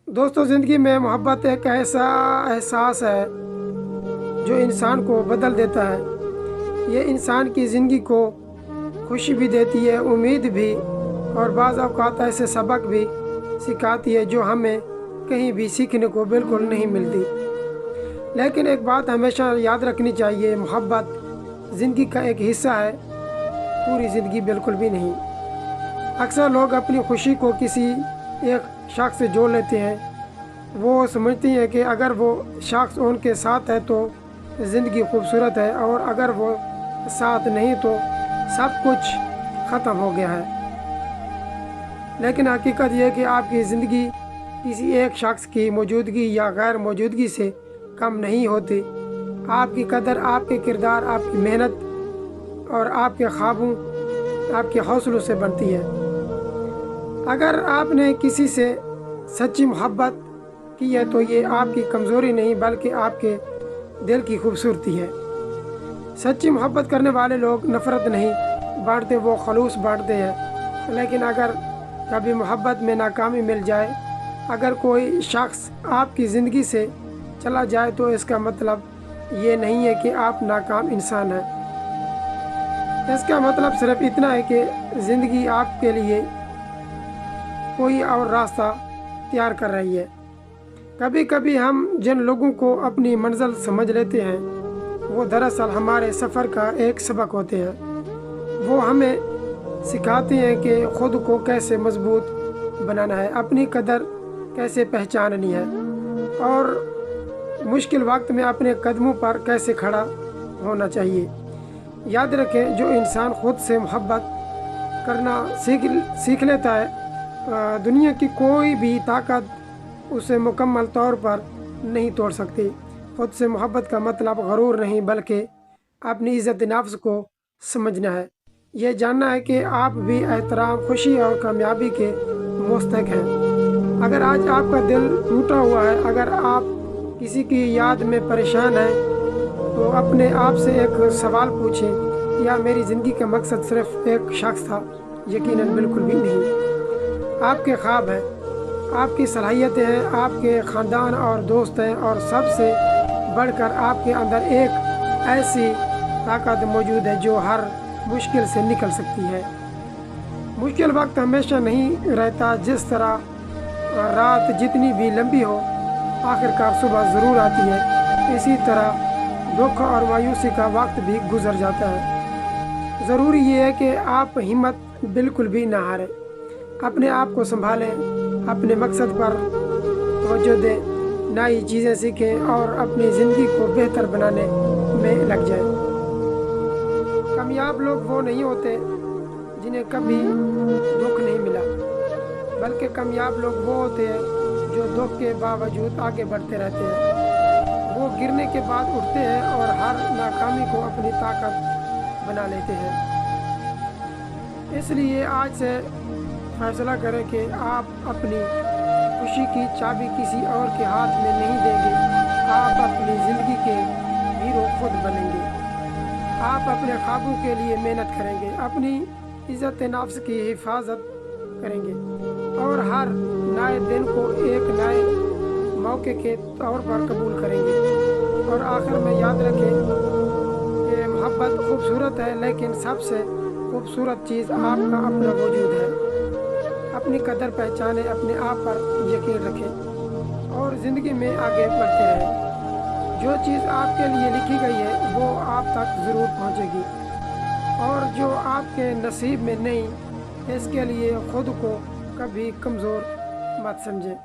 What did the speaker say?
دوستو، زندگی میں محبت ایک ایسا احساس ہے جو انسان کو بدل دیتا ہے۔ یہ انسان کی زندگی کو خوشی بھی دیتی ہے، امید بھی، اور بعض اوقات ایسے سبق بھی سکھاتی ہے جو ہمیں کہیں بھی سیکھنے کو بالکل نہیں ملتی۔ لیکن ایک بات ہمیشہ یاد رکھنی چاہیے، محبت زندگی کا ایک حصہ ہے، پوری زندگی بالکل بھی نہیں۔ اکثر لوگ اپنی خوشی کو کسی ایک شخص سے جوڑ لیتے ہیں۔ وہ سمجھتے ہیں کہ اگر وہ شخص ان کے ساتھ ہے تو زندگی خوبصورت ہے، اور اگر وہ ساتھ نہیں تو سب کچھ ختم ہو گیا ہے۔ لیکن حقیقت یہ ہے کہ آپ کی زندگی کسی ایک شخص کی موجودگی یا غیر موجودگی سے کم نہیں ہوتی۔ آپ کی قدر آپ کے کردار، آپ کی محنت اور آپ کے خوابوں، آپ کے حوصلوں سے بنتی ہے۔ اگر آپ نے کسی سے سچی محبت کی ہے تو یہ آپ کی کمزوری نہیں بلکہ آپ کے دل کی خوبصورتی ہے۔ سچی محبت کرنے والے لوگ نفرت نہیں بانٹتے، وہ خلوص بانٹتے ہیں۔ لیکن اگر کبھی محبت میں ناکامی مل جائے، اگر کوئی شخص آپ کی زندگی سے چلا جائے تو اس کا مطلب یہ نہیں ہے کہ آپ ناکام انسان ہیں۔ اس کا مطلب صرف اتنا ہے کہ زندگی آپ کے لیے کوئی اور راستہ تیار کر رہی ہے۔ کبھی کبھی ہم جن لوگوں کو اپنی منزل سمجھ لیتے ہیں وہ دراصل ہمارے سفر کا ایک سبق ہوتے ہیں۔ وہ ہمیں سکھاتے ہیں کہ خود کو کیسے مضبوط بنانا ہے، اپنی قدر کیسے پہچاننی ہے، اور مشکل وقت میں اپنے قدموں پر کیسے کھڑا ہونا چاہیے۔ یاد رکھیں، جو انسان خود سے محبت کرنا سیکھ لیتا ہے، دنیا کی کوئی بھی طاقت اسے مکمل طور پر نہیں توڑ سکتی۔ خود سے محبت کا مطلب غرور نہیں بلکہ اپنی عزت نفس کو سمجھنا ہے۔ یہ جاننا ہے کہ آپ بھی احترام، خوشی اور کامیابی کے مستحق ہیں۔ اگر آج آپ کا دل ٹوٹا ہوا ہے، اگر آپ کسی کی یاد میں پریشان ہیں، تو اپنے آپ سے ایک سوال پوچھیں، یا میری زندگی کا مقصد صرف ایک شخص تھا؟ یقیناً بالکل بھی نہیں۔ آپ کے خواب ہیں، آپ کی صلاحیتیں ہیں، آپ کے خاندان اور دوست ہیں، اور سب سے بڑھ کر آپ کے اندر ایک ایسی طاقت موجود ہے جو ہر مشکل سے نکل سکتی ہے۔ مشکل وقت ہمیشہ نہیں رہتا، جس طرح رات جتنی بھی لمبی ہو آخرکار صبح ضرور آتی ہے، اسی طرح دکھ اور مایوسی کا وقت بھی گزر جاتا ہے۔ ضروری یہ ہے کہ آپ ہمت بالکل بھی نہ ہاریں، اپنے آپ کو سنبھالیں، اپنے مقصد پر توجہ دیں، نئی چیزیں سیکھیں اور اپنی زندگی کو بہتر بنانے میں لگ جائیں۔ کامیاب لوگ وہ نہیں ہوتے جنہیں کبھی دکھ نہیں ملا، بلکہ کامیاب لوگ وہ ہوتے ہیں جو دکھ کے باوجود آگے بڑھتے رہتے ہیں۔ وہ گرنے کے بعد اٹھتے ہیں اور ہر ناکامی کو اپنی طاقت بنا لیتے ہیں۔ اس لیے آج سے فیصلہ کریں کہ آپ اپنی خوشی کی چابی کسی اور کے ہاتھ میں نہیں دیں گے۔ آپ اپنی زندگی کے ہیرو خود بنیں گے۔ آپ اپنے خوابوں کے لیے محنت کریں گے، اپنی عزت نفس کی حفاظت کریں گے، اور ہر نئے دن کو ایک نئے موقع کے طور پر قبول کریں گے۔ اور آخر میں یاد رکھیں کہ محبت خوبصورت ہے، لیکن سب سے خوبصورت چیز آپ کا اپنا وجود ہے۔ اپنی قدر پہچانیں، اپنے آپ پر یقین رکھیں اور زندگی میں آگے بڑھتے رہیں۔ جو چیز آپ کے لیے لکھی گئی ہے وہ آپ تک ضرور پہنچے گی، اور جو آپ کے نصیب میں نہیں، اس کے لیے خود کو کبھی کمزور مت سمجھیں۔